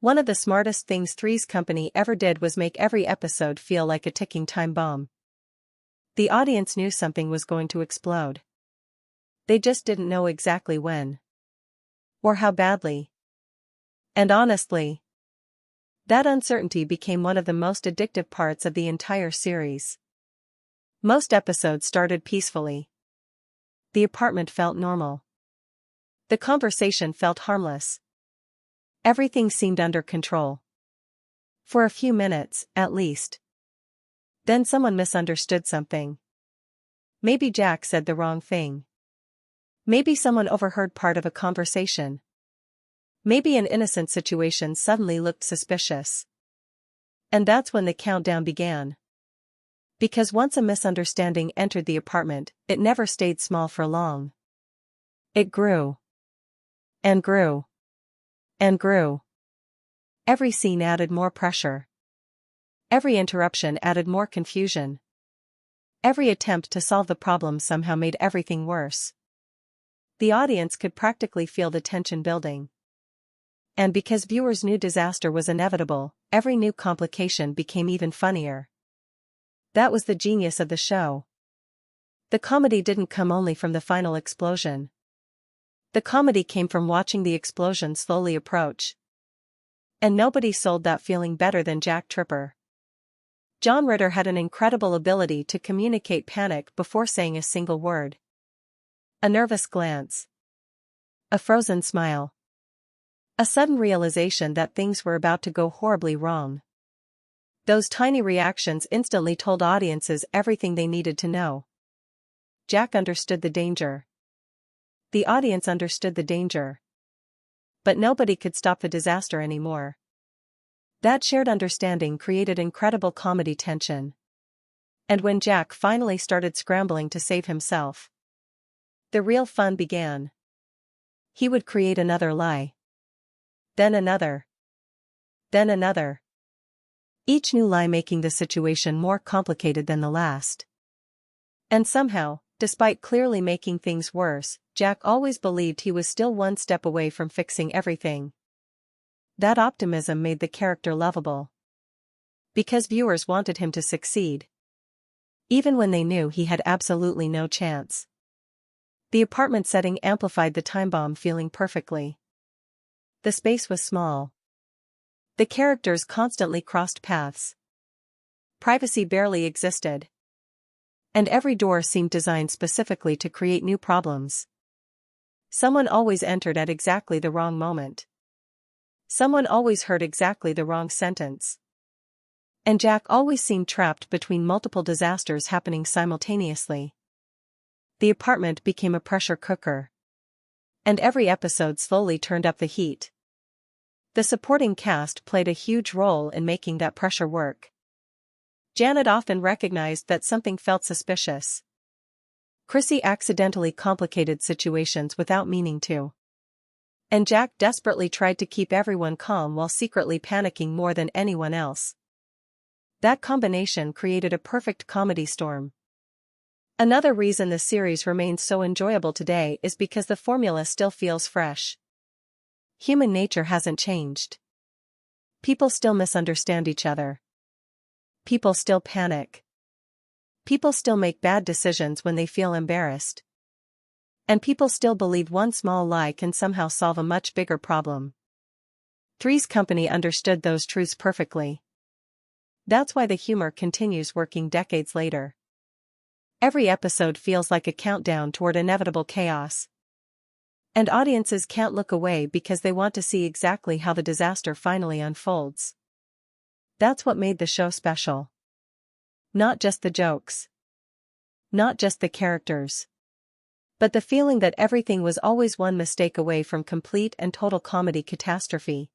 One of the smartest things Three's Company ever did was make every episode feel like a ticking time bomb. The audience knew something was going to explode. They just didn't know exactly when. Or how badly. And honestly, that uncertainty became one of the most addictive parts of the entire series. Most episodes started peacefully. The apartment felt normal. The conversation felt harmless. Everything seemed under control. For a few minutes, at least. Then someone misunderstood something. Maybe Jack said the wrong thing. Maybe someone overheard part of a conversation. Maybe an innocent situation suddenly looked suspicious. And that's when the countdown began. Because once a misunderstanding entered the apartment, it never stayed small for long. It grew. And grew. And grew. Every scene added more pressure. Every interruption added more confusion. Every attempt to solve the problem somehow made everything worse. The audience could practically feel the tension building. And because viewers knew disaster was inevitable, every new complication became even funnier. That was the genius of the show. The comedy didn't come only from the final explosion. The comedy came from watching the explosion slowly approach. And nobody sold that feeling better than Jack Tripper. John Ritter had an incredible ability to communicate panic before saying a single word. A nervous glance. A frozen smile. A sudden realization that things were about to go horribly wrong. Those tiny reactions instantly told audiences everything they needed to know. Jack understood the danger. The audience understood the danger. But nobody could stop the disaster anymore. That shared understanding created incredible comedy tension. And when Jack finally started scrambling to save himself, the real fun began. He would create another lie. Then another. Then another. Each new lie making the situation more complicated than the last. And somehow, despite clearly making things worse, Jack always believed he was still one step away from fixing everything. That optimism made the character lovable. Because viewers wanted him to succeed. Even when they knew he had absolutely no chance. The apartment setting amplified the time bomb feeling perfectly. The space was small. The characters constantly crossed paths. Privacy barely existed. And every door seemed designed specifically to create new problems. Someone always entered at exactly the wrong moment. Someone always heard exactly the wrong sentence. And Jack always seemed trapped between multiple disasters happening simultaneously. The apartment became a pressure cooker. And every episode slowly turned up the heat. The supporting cast played a huge role in making that pressure work. Janet often recognized that something felt suspicious. Chrissy accidentally complicated situations without meaning to. And Jack desperately tried to keep everyone calm while secretly panicking more than anyone else. That combination created a perfect comedy storm. Another reason the series remains so enjoyable today is because the formula still feels fresh. Human nature hasn't changed. People still misunderstand each other. People still panic. People still make bad decisions when they feel embarrassed. And people still believe one small lie can somehow solve a much bigger problem. Three's Company understood those truths perfectly. That's why the humor continues working decades later. Every episode feels like a countdown toward inevitable chaos. And audiences can't look away because they want to see exactly how the disaster finally unfolds. That's what made the show special. Not just the jokes. Not just the characters. But the feeling that everything was always one mistake away from complete and total comedy catastrophe.